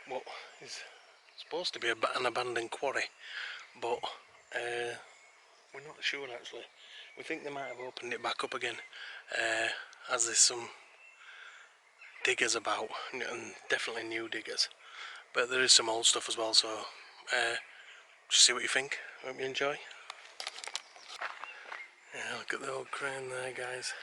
what is supposed to be an abandoned quarry, but we're not sure actually. We think they might have opened it back up again, as there's some diggers about, and definitely new diggers, but there is some old stuff as well, so just see what you think. Hope you enjoy. Yeah, look at the old crane there, guys.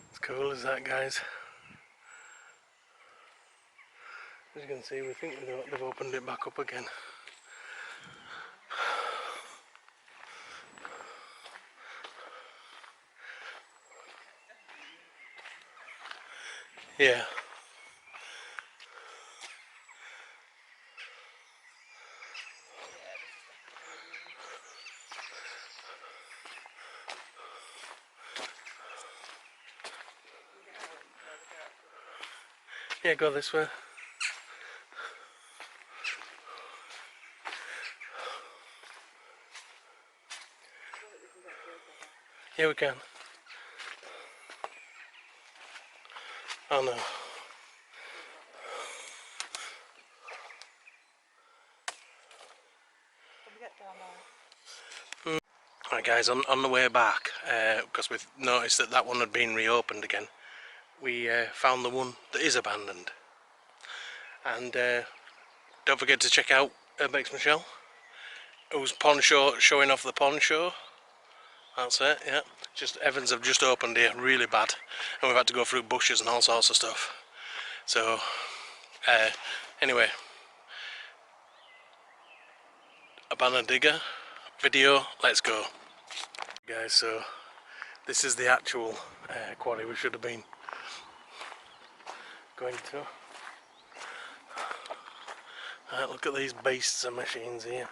As cool as that, guys. As you can see, we think they've opened it back up again. Yeah. Yeah, go this way. Yeah, we can. Oh no. Right guys, on the way back, because we've noticed that one had been reopened again, we found the one that is abandoned. And don't forget to check out URBEX Michelle, who's pawn show, showing off the pawn show. That's it, yeah. Just Evans have just opened here really bad, and we've had to go through bushes and all sorts of stuff. So anyway, abandoned digger video, let's go. Guys, so this is the actual quarry we should have been going to. Look at these beasts of machines here.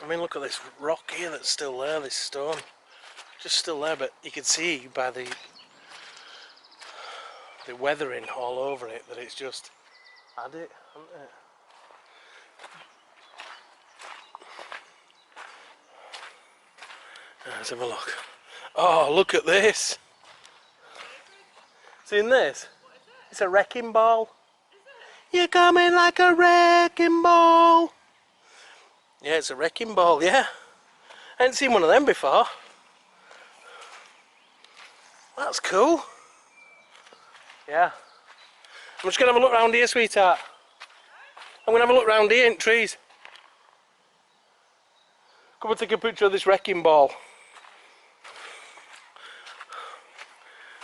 I mean, look at this rock here that's still there, this stone. Just still there, but you can see by the weathering all over it that it's just had it, hasn't it? Let's have a look. Oh, look at this! Seen this? It's a wrecking ball. You're coming like a wrecking ball. Yeah, it's a wrecking ball, yeah. I hadn't seen one of them before. That's cool. Yeah. I'm just going to have a look round here, sweetheart. I'm going to have a look round here in trees. Come and take a picture of this wrecking ball.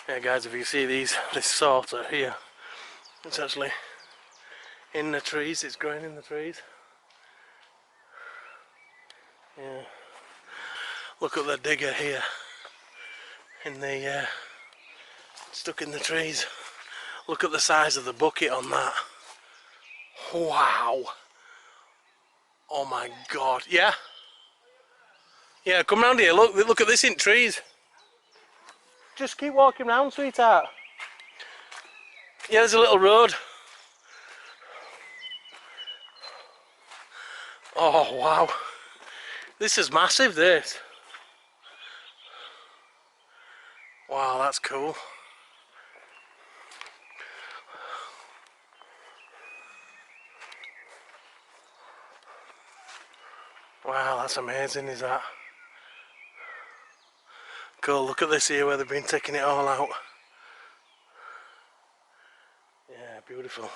Yeah guys, if you see this sorter here, it's actually in the trees, it's growing in the trees. Yeah. Look at the digger here, in the stuck in the trees. Look at the size of the bucket on that. Wow. Oh my god. Yeah? Yeah, come round here, look at this in trees. Just keep walking round, sweetheart. Yeah, there's a little road. Oh wow. This is massive, this. Wow, that's cool. Wow, that's amazing, is that? Cool, look at this here where they've been taking it all out. Yeah, beautiful.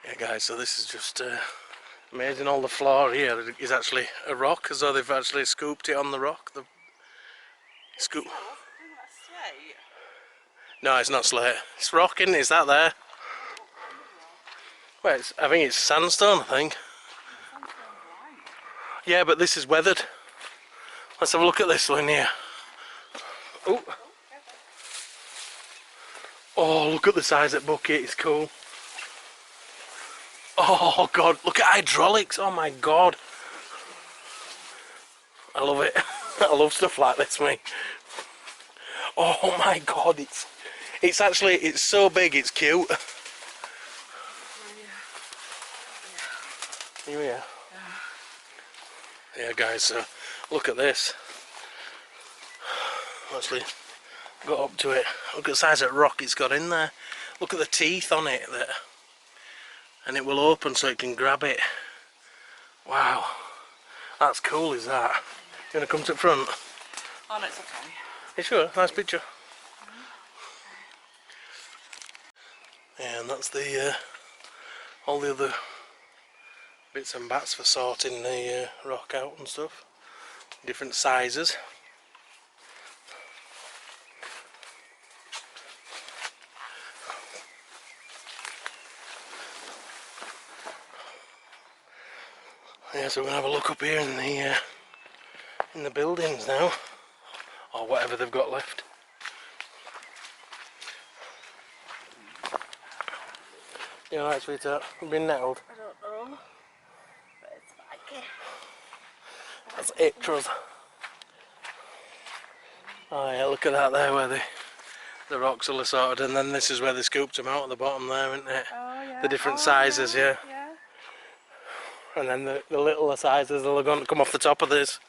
Yeah guys, so this is just amazing. All the floor here is actually a rock, as though they've actually scooped it on the rock. The scoop. No, it's not slate. It's rock, isn't it? Is that there? Well, I think it's sandstone, I think. Sandstone's white. Yeah, but this is weathered. Let's have a look at this one here. Oh. Oh, look at the size of that bucket, it's cool. Oh god, look at hydraulics, oh my god. I love it. I love stuff like this, mate. Oh my god, it's actually, it's so big, it's cute. Yeah. Yeah guys, so look at this. Actually got up to it. Look at the size of that rock it's got in there. Look at the teeth on it, and it will open so it can grab it. Wow, that's cool, is that? You wanna come to the front? Oh no, it's okay. You sure? Nice picture. Yeah, and that's the all the other bits and bats for sorting the rock out and stuff. Different sizes. Yeah, so we're gonna have a look up here in the buildings now, or whatever they've got left. You alright, sweetheart? You've been nettled? I don't know, but it's spiky. That's it, Truz. Oh yeah, look at that there where the rocks are sorted, and then this is where they scooped them out at the bottom there, isn't it? Oh yeah. The different sizes, yeah. And then the littler sizes are going to come off the top of this.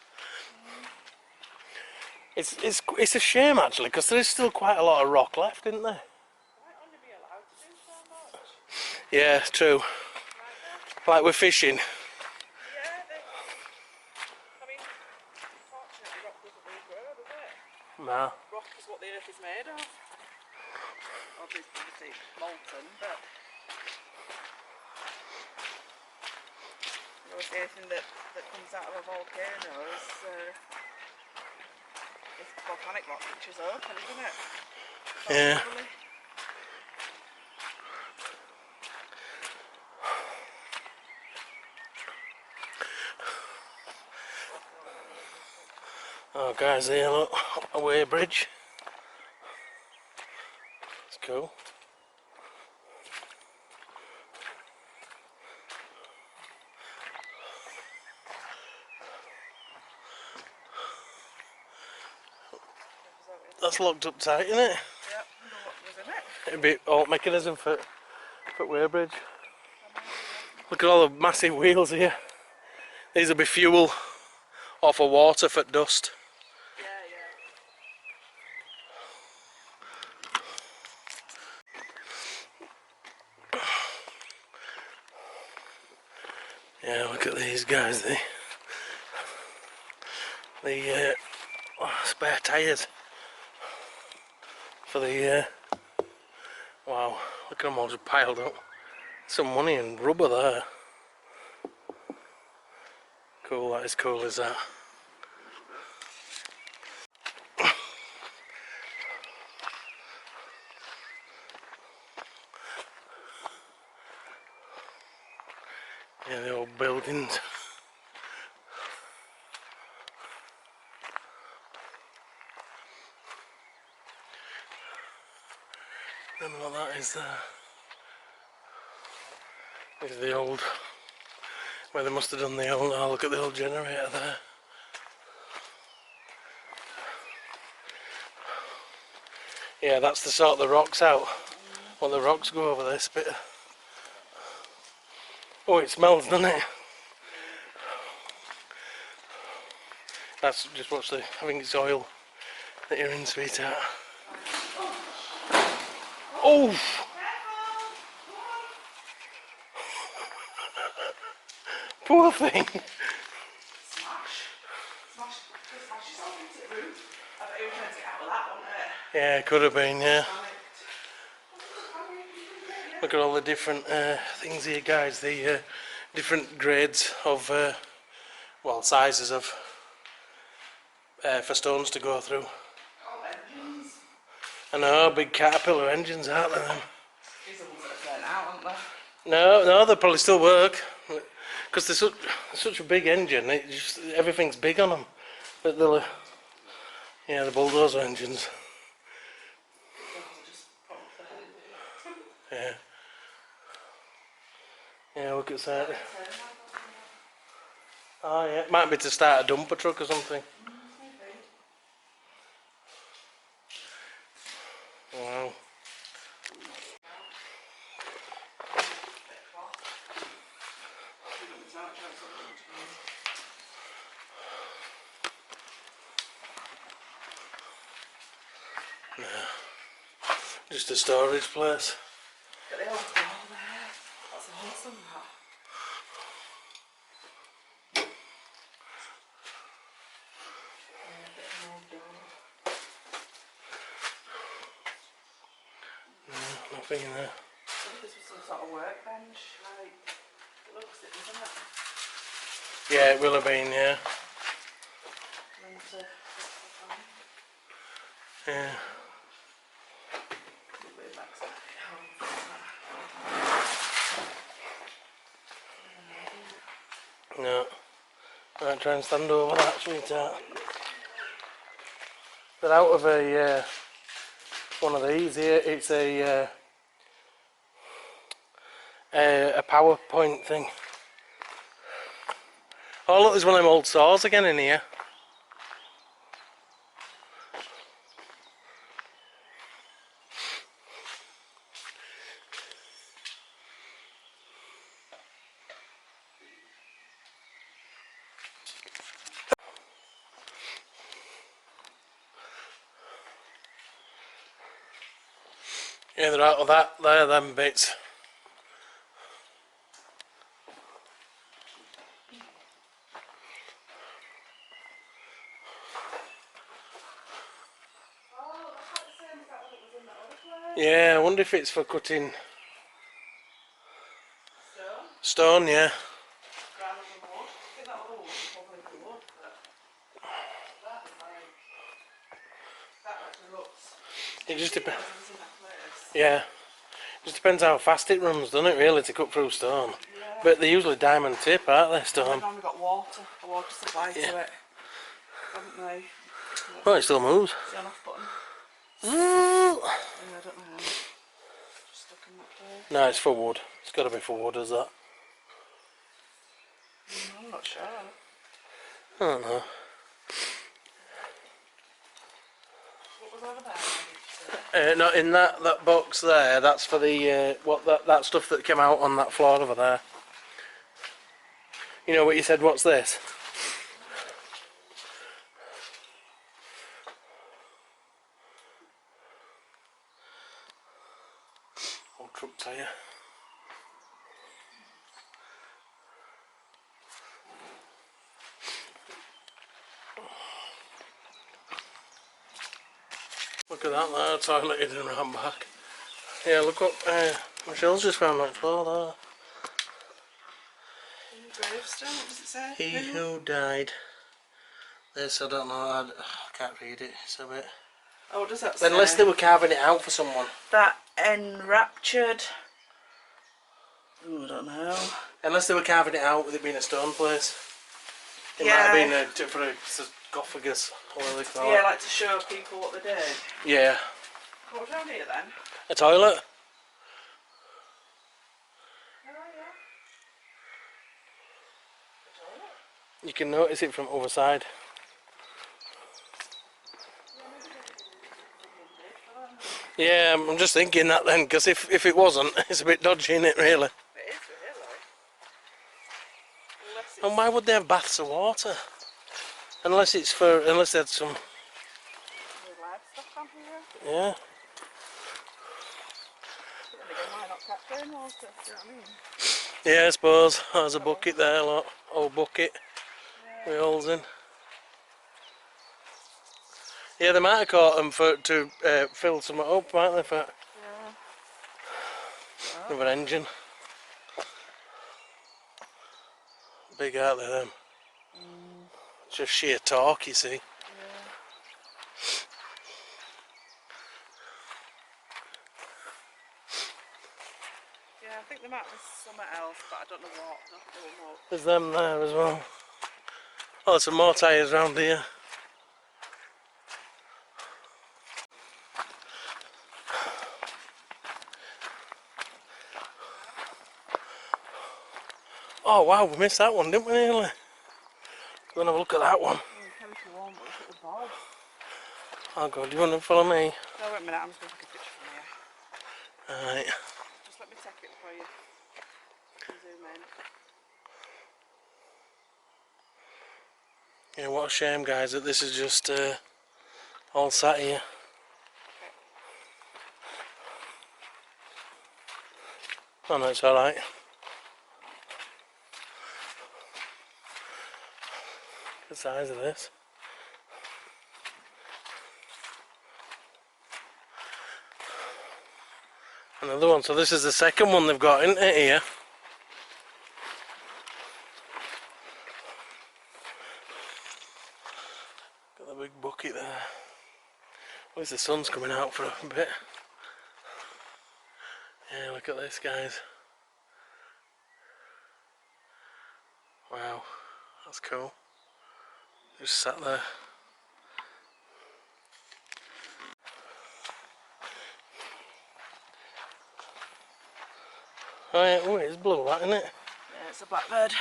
It's a shame actually, because there is still quite a lot of rock left, isn't there? Might only be allowed to do so much. Yeah, true. Like we're fishing. Yeah, I mean, unfortunately rock doesn't regrow, does it? No. Rock is what the earth is made of. Obviously molten, but you know, anything that comes out of a volcano is volcanic rock, which is open, isn't it? Yeah. Probably. Oh guys, here look, a way bridge. It's cool. That's locked up tight, isn't it? Yep, I wonder what was in it. It'd be alt mechanism for weighbridge. Look at all the massive wheels here. These will be fuel or for water for dust. Yeah, look at these guys. The spare tyres for the wow, look at them all just piled up. Some money and rubber there. Cool, that is cool, is that? Yeah, the old buildings. I don't know what that is there. This is the old, where they must have done the old, oh look at the old generator there. Yeah, that's to sort the rocks out. When the rocks go over this bit. Oh, it smells, doesn't it? That's just watch the, I think it's oil that you're in, sweetheart. Oh! Poor thing. Yeah, it could have been, yeah. Look at all the different things here, guys. The different grades of, well, sizes of for stones to go through. I know, big caterpillar engines, aren't they? These are the ones that are burnt out, aren't they? No, no, they'll probably still work. Because they're such a big engine, everything's big on them. But they'll, yeah, the bulldozer engines. Yeah. Yeah, look at that. Oh yeah, it might be to start a dumper truck or something. Wow. No. Just a storage place. Got the old wall there. That's awesome, that. Yeah, a bit of an old door. No, nothing in there. I think this was some sort of workbench, like, it looks it, doesn't it? Yeah, it will have been, yeah. Yeah. No. Right, try and stand over that, sweetheart. But out of a one of these here, it's a PowerPoint thing. Oh look, there's one of them old saws again in here. Yeah, they're out of that, there, them bits. Oh, that's like the same as that one that was in that other place. Yeah, I wonder if it's for cutting Stone? stone, yeah. Rather than wood. I think that other one was probably for wood, but that is like, that actually looks, It just you know, depends. it was in that place. Yeah. Just depends how fast it runs, doesn't it, really, to cut through stone? Yeah. But they're usually diamond tip, aren't they, stone? They've normally got water, a water supply to it, haven't they? Oh, it still moves. The on off button. No, Yeah, I don't know. Just stuck in that place. it's for wood. It's got to be for wood, is that? I'm not sure. I don't know. What was over there? No, in that box there, that's for the that stuff that came out on that floor over there. You know what you said? What's this? Old truck tyre. Look at that there, toileted and ran back. Yeah, look what Michelle's just found next door there. Gravestone, what does it say? He who died. This, I don't know, I can't read it, it's a bit... Oh, what does that say? Unless they were carving it out for someone. That enraptured... Oh, I don't know. Unless they were carving it out with it being a stone place. It might have been for a sarcophagus, or whatever they call it. Yeah, like to show people what they did. Yeah. What was down here then? A toilet? Oh, yeah. A toilet? You can notice it from the other side. Yeah, I'm just thinking that then, because if it wasn't, it's a bit dodgy, isn't it, really? It is really. Unless it's... And why would they have baths of water? Unless it's for, unless they had some... livestock down here. Yeah. Then again, why not catch rainwater? Do you know what I mean? Yeah, I suppose. There's a bucket there, look. Old bucket. Yeah. With holes in. Yeah, they might have caught them to fill some up, might they, for Yeah. another engine. Big, aren't they, them? Just sheer torque, you see. Yeah, I think they might be there's somewhere else, but I don't know what. I don't think there were more. There's them there as well. Oh, there's some more tyres around here. Oh wow, we missed that one, didn't we nearly? Go and have a look at that one. Oh, you can if you want, but look at the bob. Oh god, do you want to follow me? No, wait a minute, I'm just going to take a picture from here. Alright. Just let me take it for you. Zoom in. Yeah, what a shame guys that this is just all sat here. Oh no, it's alright. The size of this. Another one, so this is the second one they've got, isn't it, here? Got the big bucket there. At least the sun's coming out for a bit. Yeah, look at this guys. Wow, that's cool. Just sat there. Oh yeah, oh, it's blue that, isn't it? Yeah, it's a blackbird.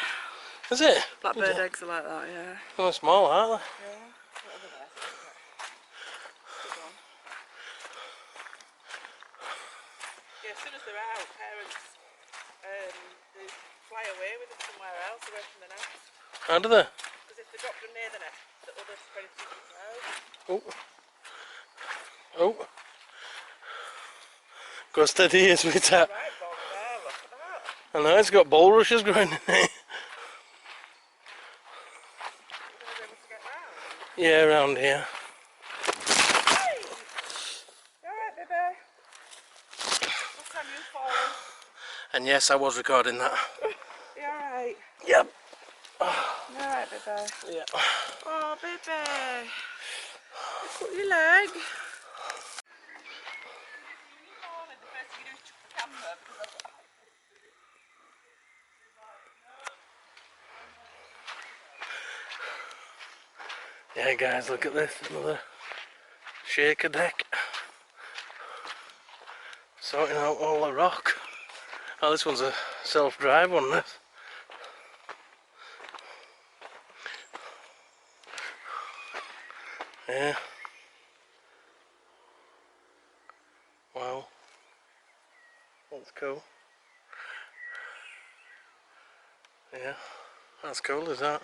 Is it? Blackbird eggs are like that, yeah. Oh, small, aren't Yeah. Over there. Good one. Yeah, as soon as they're out, parents they fly away with them somewhere else, away from the nest. they? How do they? Because if they drop them near the nest, the other predators will know. Oh. Oh. Go steady as with that. Right, Bob, there, look at that. I know, it's got bulrushes growing in it. You're going to be able to get round. Yeah, around here. Hey! You alright, baby? Last time you've fallen. And yes, I was recording that. You alright? Yep. You alright, baby? Yeah. Oh, baby. You cut your leg. Yeah guys, look at this, another shaker deck. Sorting out all the rock. Oh, this one's a self-drive one, this. Yeah. Wow. That's cool. Yeah, that's cool, is that?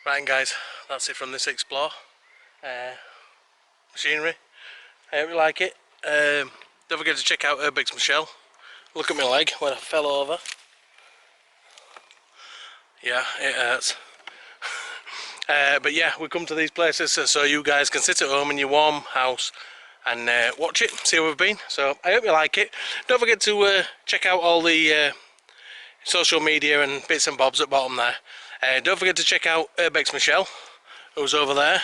Right guys, that's it from this explore. Machinery. I hope you like it. Don't forget to check out URBEX Michelle. Look at my leg when I fell over. Yeah, it hurts. But yeah, we come to these places so you guys can sit at home in your warm house and watch it, see where we've been. So I hope you like it. Don't forget to check out all the social media and bits and bobs at the bottom there. Don't forget to check out URBEX Michelle, who's over there,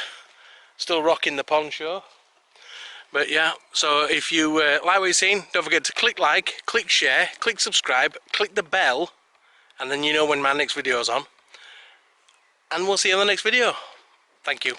still rocking the poncho. But yeah, so if you like what you've seen, don't forget to click like, click share, click subscribe, click the bell, and then you know when my next video is on. And we'll see you in the next video. Thank you.